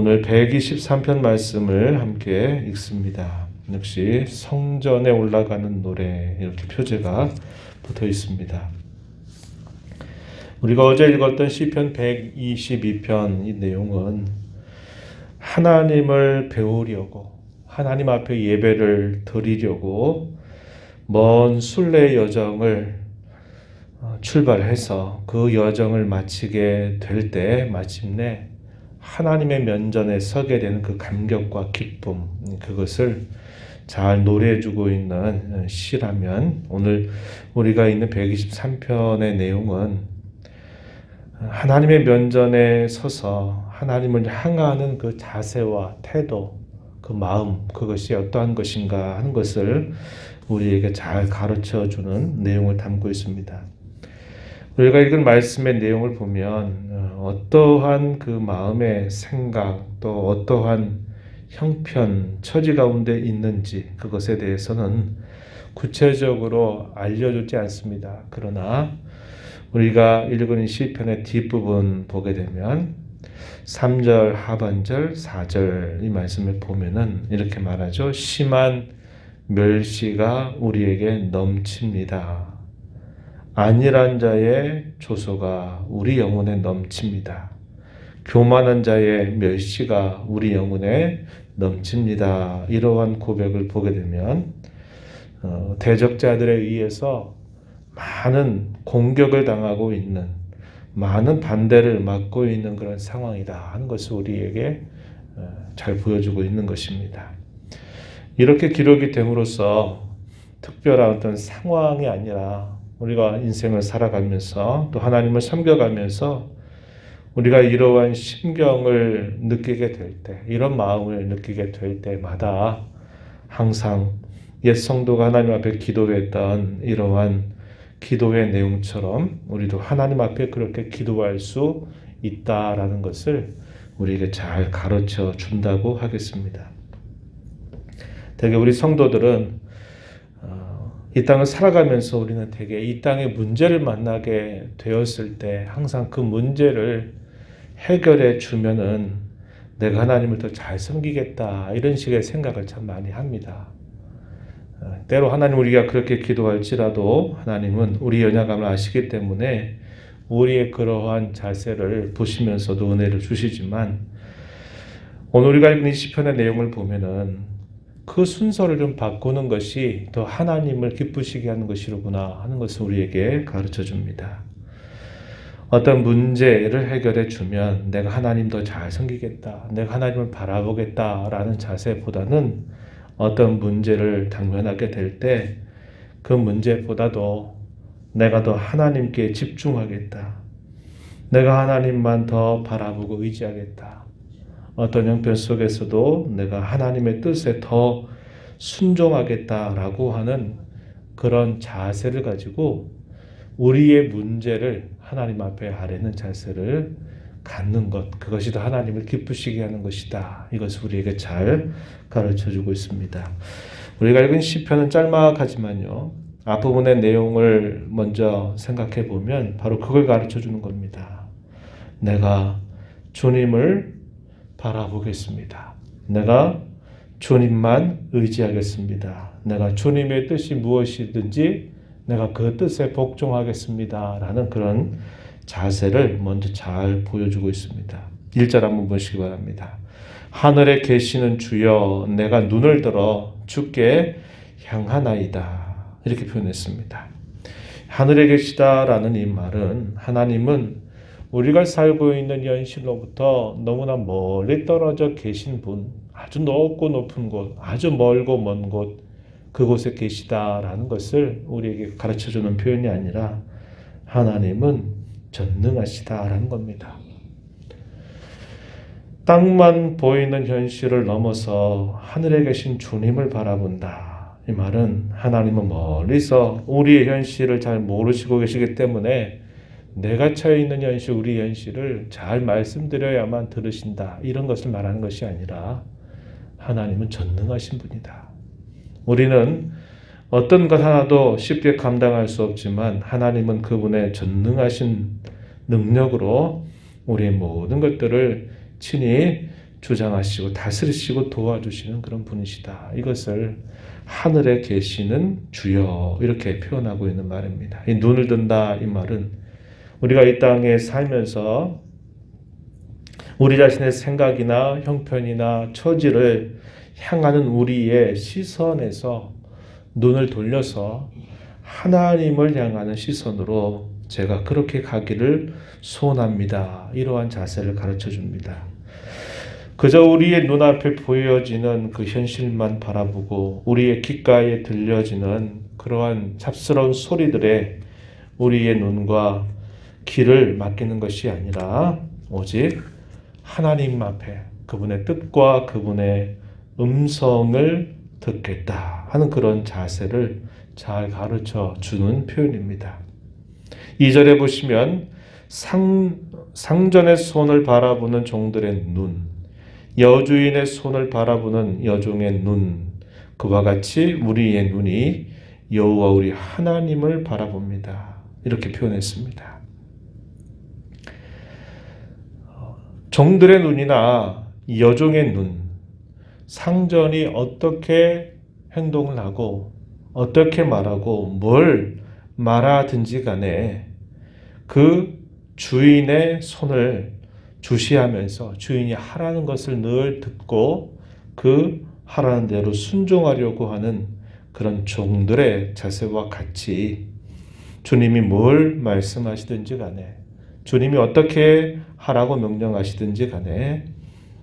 오늘 123편 말씀을 함께 읽습니다. 역시 성전에 올라가는 노래 이렇게 표제가 붙어 있습니다. 우리가 어제 읽었던 시편 122편 이 내용은 하나님을 배우려고 하나님 앞에 예배를 드리려고 먼 순례 여정을 출발해서 그 여정을 마치게 될 때 마침내 하나님의 면전에 서게 되는 그 감격과 기쁨, 그것을 잘 노래해주고 있는 시라면 오늘 우리가 있는 123편의 내용은 하나님의 면전에 서서 하나님을 향하는 그 자세와 태도, 그 마음, 그것이 어떠한 것인가 하는 것을 우리에게 잘 가르쳐주는 내용을 담고 있습니다. 우리가 읽은 말씀의 내용을 보면 어떠한 그 마음의 생각 또 어떠한 형편, 처지 가운데 있는지 그것에 대해서는 구체적으로 알려주지 않습니다. 그러나 우리가 읽은 시편의 뒷부분 보게 되면 3절 하반절 4절 이 말씀을 보면은 이렇게 말하죠. 심한 멸시가 우리에게 넘칩니다. 안일한 자의 조소가 우리 영혼에 넘칩니다. 교만한 자의 멸시가 우리 영혼에 넘칩니다. 이러한 고백을 보게 되면 대적자들에 의해서 많은 공격을 당하고 있는, 많은 반대를 맞고 있는 그런 상황이다 하는 것을 우리에게 잘 보여주고 있는 것입니다. 이렇게 기록이 됨으로써 특별한 어떤 상황이 아니라 우리가 인생을 살아가면서 또 하나님을 섬겨가면서 우리가 이러한 심경을 느끼게 될 때, 이런 마음을 느끼게 될 때마다 항상 옛 성도가 하나님 앞에 기도했던 이러한 기도의 내용처럼 우리도 하나님 앞에 그렇게 기도할 수 있다라는 것을 우리에게 잘 가르쳐 준다고 하겠습니다. 대개 우리 성도들은 이 땅을 살아가면서 우리는 대개 이 땅의 문제를 만나게 되었을 때 항상 그 문제를 해결해 주면은 내가 하나님을 더 잘 섬기겠다 이런 식의 생각을 참 많이 합니다. 때로 하나님 우리가 그렇게 기도할지라도 하나님은 우리 연약함을 아시기 때문에 우리의 그러한 자세를 보시면서도 은혜를 주시지만 오늘 우리가 읽은 이 시편의 내용을 보면은 그 순서를 좀 바꾸는 것이 더 하나님을 기쁘시게 하는 것이로구나 하는 것을 우리에게 가르쳐 줍니다. 어떤 문제를 해결해 주면 내가 하나님 더 잘 섬기겠다, 내가 하나님을 바라보겠다라는 자세보다는 어떤 문제를 당면하게 될 때 그 문제보다도 내가 더 하나님께 집중하겠다, 내가 하나님만 더 바라보고 의지하겠다, 어떤 형편 속에서도 내가 하나님의 뜻에 더 순종하겠다라고 하는 그런 자세를 가지고 우리의 문제를 하나님 앞에 아뢰는 자세를 갖는 것, 그것이 더 하나님을 기쁘시게 하는 것이다. 이것을 우리에게 잘 가르쳐주고 있습니다. 우리가 읽은 시편은 짤막하지만요, 앞부분의 내용을 먼저 생각해 보면 바로 그걸 가르쳐주는 겁니다. 내가 주님을 바라보겠습니다. 내가 주님만 의지하겠습니다. 내가 주님의 뜻이 무엇이든지 내가 그 뜻에 복종하겠습니다. 라는 그런 자세를 먼저 잘 보여주고 있습니다. 1절 한번 보시기 바랍니다. 하늘에 계시는 주여 내가 눈을 들어 주께 향하나이다. 이렇게 표현했습니다. 하늘에 계시다라는 이 말은 하나님은 우리가 살고 있는 현실로부터 너무나 멀리 떨어져 계신 분, 아주 높고 높은 곳, 아주 멀고 먼 곳, 그곳에 계시다라는 것을 우리에게 가르쳐주는 표현이 아니라 하나님은 전능하시다라는 겁니다. 땅만 보이는 현실을 넘어서 하늘에 계신 주님을 바라본다. 이 말은 하나님은 멀리서 우리의 현실을 잘 모르시고 계시기 때문에 내가 처해 있는 현실, 우리 현실을 잘 말씀드려야만 들으신다. 이런 것을 말하는 것이 아니라 하나님은 전능하신 분이다. 우리는 어떤 것 하나도 쉽게 감당할 수 없지만 하나님은 그분의 전능하신 능력으로 우리의 모든 것들을 친히 주장하시고 다스리시고 도와주시는 그런 분이시다. 이것을 하늘에 계시는 주여 이렇게 표현하고 있는 말입니다. 이 눈을 든다 이 말은 우리가 이 땅에 살면서 우리 자신의 생각이나 형편이나 처지를 향하는 우리의 시선에서 눈을 돌려서 하나님을 향하는 시선으로 제가 그렇게 가기를 소원합니다. 이러한 자세를 가르쳐 줍니다. 그저 우리의 눈앞에 보여지는 그 현실만 바라보고 우리의 귓가에 들려지는 그러한 잡스러운 소리들에 우리의 눈과 귀를 맡기는 것이 아니라 오직 하나님 앞에 그분의 뜻과 그분의 음성을 듣겠다 하는 그런 자세를 잘 가르쳐 주는 표현입니다. 2절에 보시면 상전의 손을 바라보는 종들의 눈, 여주인의 손을 바라보는 여종의 눈, 그와 같이 우리의 눈이 여호와 우리 하나님을 바라봅니다. 이렇게 표현했습니다. 종들의 눈이나 여종의 눈, 상전이 어떻게 행동을 하고 어떻게 말하고 뭘 말하든지 간에 그 주인의 손을 주시하면서 주인이 하라는 것을 늘 듣고 그 하라는 대로 순종하려고 하는 그런 종들의 자세와 같이 주님이 뭘 말씀하시든지 간에 주님이 어떻게 하라고 명령하시든지 간에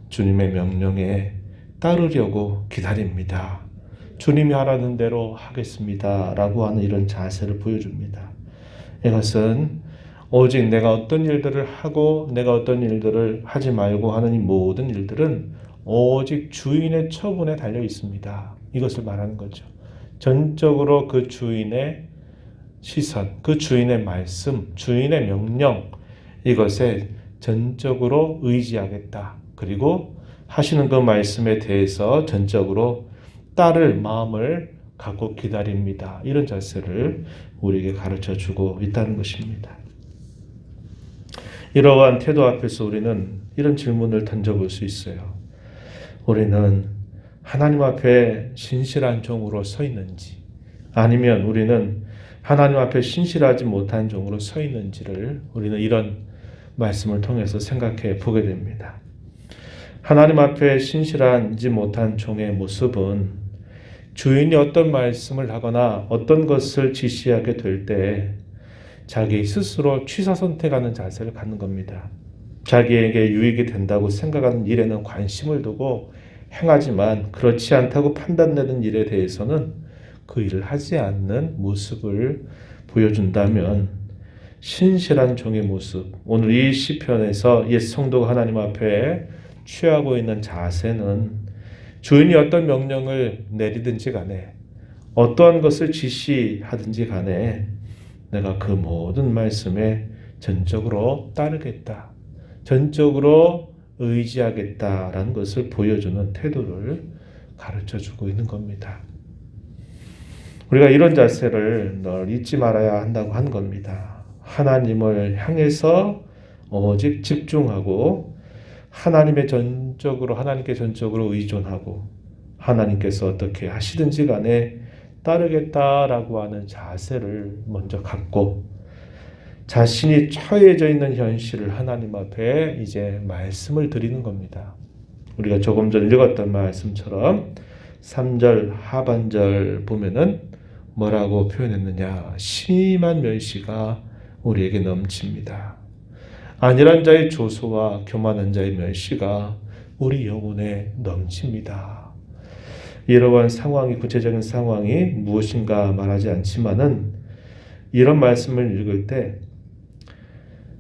주님의 명령에 따르려고 기다립니다. 주님이 하라는 대로 하겠습니다. 라고 하는 이런 자세를 보여줍니다. 이것은 오직 내가 어떤 일들을 하고 내가 어떤 일들을 하지 말고 하는 이 모든 일들은 오직 주인의 처분에 달려 있습니다. 이것을 말하는 거죠. 전적으로 그 주인의 시선, 그 주인의 말씀, 주인의 명령 이것에 전적으로 의지하겠다. 그리고 하시는 그 말씀에 대해서 전적으로 따를 마음을 갖고 기다립니다. 이런 자세를 우리에게 가르쳐주고 있다는 것입니다. 이러한 태도 앞에서 우리는 이런 질문을 던져볼 수 있어요. 우리는 하나님 앞에 신실한 종으로 서 있는지 아니면 우리는 하나님 앞에 신실하지 못한 종으로 서 있는지를 우리는 이런 말씀을 통해서 생각해 보게 됩니다. 하나님 앞에 신실하지 못한 종의 모습은 주인이 어떤 말씀을 하거나 어떤 것을 지시하게 될 때 자기 스스로 취사 선택하는 자세를 갖는 겁니다. 자기에게 유익이 된다고 생각하는 일에는 관심을 두고 행하지만 그렇지 않다고 판단되는 일에 대해서는 그 일을 하지 않는 모습을 보여준다면 신실한 종의 모습, 오늘 이 시편에서 옛 성도가 하나님 앞에 취하고 있는 자세는 주인이 어떤 명령을 내리든지 간에 어떠한 것을 지시하든지 간에 내가 그 모든 말씀에 전적으로 따르겠다. 전적으로 의지하겠다라는 것을 보여주는 태도를 가르쳐주고 있는 겁니다. 우리가 이런 자세를 늘 잊지 말아야 한다고 한 겁니다. 하나님을 향해서 오직 집중하고 하나님께 전적으로 의존하고 하나님께서 어떻게 하시든지 간에 따르겠다라고 하는 자세를 먼저 갖고 자신이 처해져 있는 현실을 하나님 앞에 이제 말씀을 드리는 겁니다. 우리가 조금 전 읽었던 말씀처럼 3절 하반절 보면은 뭐라고 표현했느냐? 심한 멸시가 우리에게 넘칩니다. 안일한 자의 조소와 교만한 자의 멸시가 우리 영혼에 넘칩니다. 이러한 상황이 구체적인 상황이 무엇인가 말하지 않지만은 이런 말씀을 읽을 때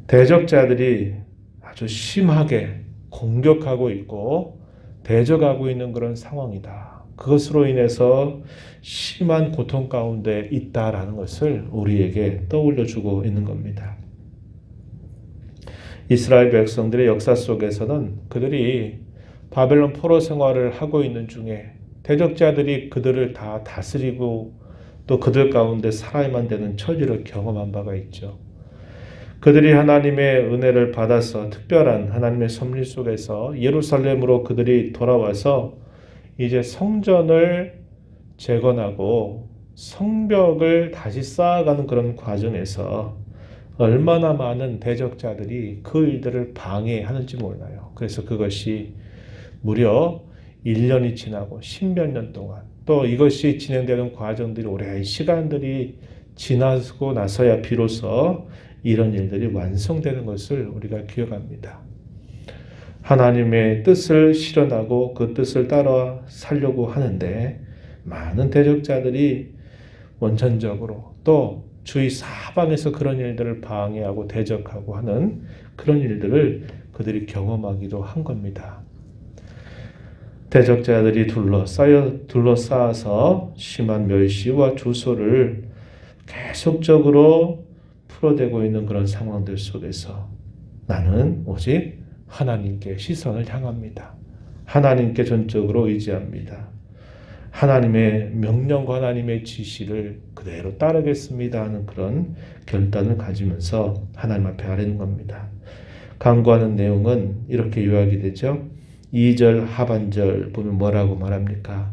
대적자들이 아주 심하게 공격하고 있고 대적하고 있는 그런 상황이다. 그것으로 인해서 심한 고통 가운데 있다라는 것을 우리에게 떠올려주고 있는 겁니다. 이스라엘 백성들의 역사 속에서는 그들이 바벨론 포로 생활을 하고 있는 중에 대적자들이 그들을 다 다스리고 또 그들 가운데 살아야만 되는 처지를 경험한 바가 있죠. 그들이 하나님의 은혜를 받아서 특별한 하나님의 섭리 속에서 예루살렘으로 그들이 돌아와서 이제 성전을 재건하고 성벽을 다시 쌓아가는 그런 과정에서 얼마나 많은 대적자들이 그 일들을 방해하는지 몰라요. 그래서 그것이 무려 1년이 지나고 10몇 년 동안 또 이것이 진행되는 과정들이 오랜 시간들이 지나고 나서야 비로소 이런 일들이 완성되는 것을 우리가 기억합니다. 하나님의 뜻을 실현하고 그 뜻을 따라 살려고 하는데 많은 대적자들이 원천적으로 또 주위 사방에서 그런 일들을 방해하고 대적하고 하는 그런 일들을 그들이 경험하기도 한 겁니다. 대적자들이 둘러싸아서 심한 멸시와 주소를 계속적으로 풀어대고 있는 그런 상황들 속에서 나는 오직 하나님께 시선을 향합니다. 하나님께 전적으로 의지합니다. 하나님의 명령과 하나님의 지시를 그대로 따르겠습니다 하는 그런 결단을 가지면서 하나님 앞에 아뢰는 겁니다. 간구하는 내용은 이렇게 요약이 되죠. 2절 하반절 보면 뭐라고 말합니까?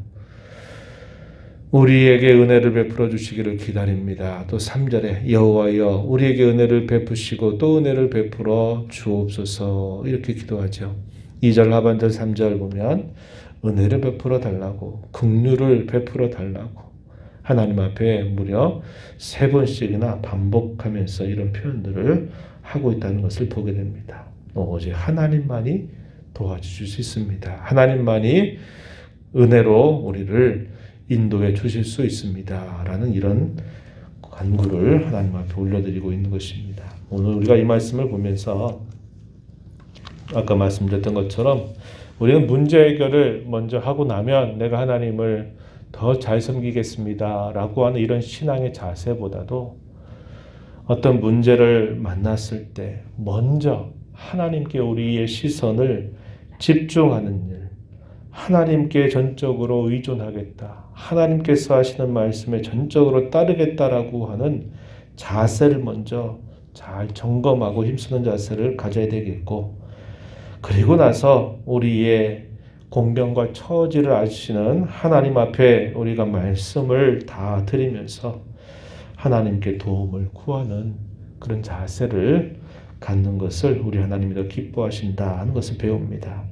우리에게 은혜를 베풀어 주시기를 기다립니다. 또 3절에 여호와여 우리에게 은혜를 베푸시고 또 은혜를 베풀어 주옵소서 이렇게 기도하죠. 2절 하반절 3절 보면 은혜를 베풀어 달라고 긍휼을 베풀어 달라고 하나님 앞에 무려 3번씩이나 반복하면서 이런 표현들을 하고 있다는 것을 보게 됩니다. 오직 하나님만이 도와주실 수 있습니다. 하나님만이 은혜로 우리를 인도해 주실 수 있습니다. 라는 이런 간구를 하나님 앞에 올려드리고 있는 것입니다. 오늘 우리가 이 말씀을 보면서 아까 말씀드렸던 것처럼 우리는 문제 해결을 먼저 하고 나면 내가 하나님을 더 잘 섬기겠습니다. 라고 하는 이런 신앙의 자세보다도 어떤 문제를 만났을 때 먼저 하나님께 우리의 시선을 집중하는 일, 하나님께 전적으로 의존하겠다. 하나님께서 하시는 말씀에 전적으로 따르겠다라고 하는 자세를 먼저 잘 점검하고 힘쓰는 자세를 가져야 되겠고, 그리고 나서 우리의 공경과 처지를 아시는 하나님 앞에 우리가 말씀을 다 드리면서 하나님께 도움을 구하는 그런 자세를 갖는 것을 우리 하나님이 더 기뻐하신다 하는 것을 배웁니다.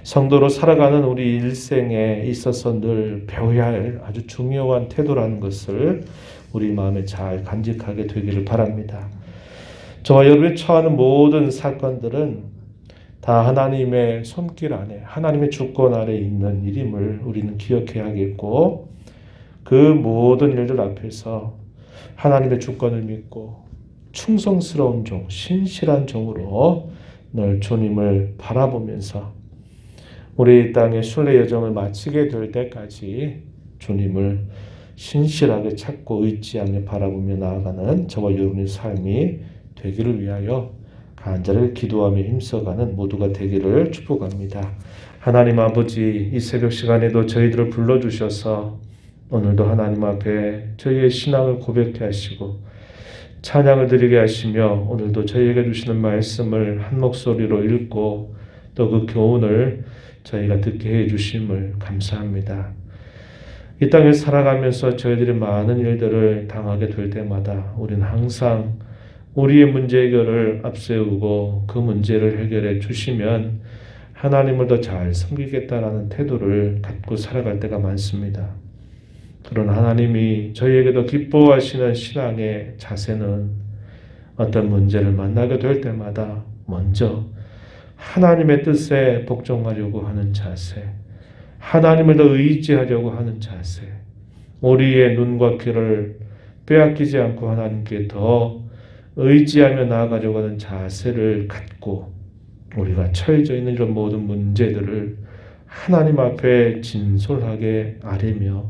성도로 살아가는 우리 일생에 있어서 늘 배워야 할 아주 중요한 태도라는 것을 우리 마음에 잘 간직하게 되기를 바랍니다. 저와 여러분이 처하는 모든 사건들은 다 하나님의 손길 안에 하나님의 주권 아래 있는 일임을 우리는 기억해야겠고, 그 모든 일들 앞에서 하나님의 주권을 믿고 충성스러운 종, 신실한 종으로 늘 주님을 바라보면서 우리 땅의 순례 여정을 마치게 될 때까지 주님을 신실하게 찾고 의지하며 바라보며 나아가는 저와 여러분의 삶이 되기를 위하여 간절히 기도하며 힘써가는 모두가 되기를 축복합니다. 하나님 아버지, 이 새벽 시간에도 저희들을 불러주셔서 오늘도 하나님 앞에 저희의 신앙을 고백케 하시고 찬양을 드리게 하시며 오늘도 저희에게 주시는 말씀을 한 목소리로 읽고 또 그 교훈을 저희가 듣게 해주심을 감사합니다. 이 땅에 살아가면서 저희들이 많은 일들을 당하게 될 때마다 우리는 항상 우리의 문제 해결을 앞세우고 그 문제를 해결해 주시면 하나님을 더 잘 섬기겠다라는 태도를 갖고 살아갈 때가 많습니다. 그러나 하나님이 저희에게도 기뻐하시는 신앙의 자세는 어떤 문제를 만나게 될 때마다 먼저 하나님의 뜻에 복종하려고 하는 자세, 하나님을 더 의지하려고 하는 자세, 우리의 눈과 귀를 빼앗기지 않고 하나님께 더 의지하며 나아가려고 하는 자세를 갖고 우리가 처해져 있는 이런 모든 문제들을 하나님 앞에 진솔하게 아뢰며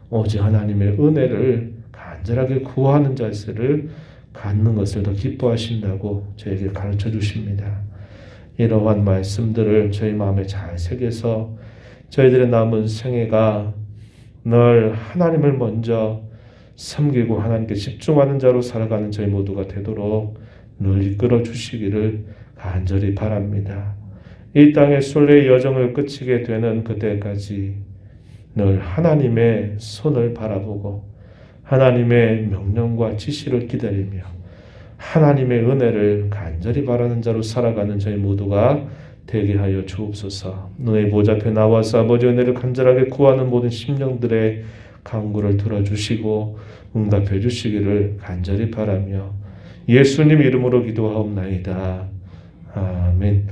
오직 하나님의 은혜를 간절하게 구하는 자세를 갖는 것을 더 기뻐하신다고 저에게 가르쳐 주십니다. 이러한 말씀들을 저희 마음에 잘 새겨서 저희들의 남은 생애가 늘 하나님을 먼저 섬기고 하나님께 집중하는 자로 살아가는 저희 모두가 되도록 늘 이끌어 주시기를 간절히 바랍니다. 이 땅의 순례의 여정을 끝이게 되는 그때까지 늘 하나님의 손을 바라보고 하나님의 명령과 지시를 기다리며 하나님의 은혜를 간절히 바라는 자로 살아가는 저희 모두가 되게 하여 주옵소서. 너의 보좌 앞에 나와서 아버지 은혜를 간절하게 구하는 모든 심령들의 간구를 들어주시고 응답해 주시기를 간절히 바라며 예수님 이름으로 기도하옵나이다. 아멘.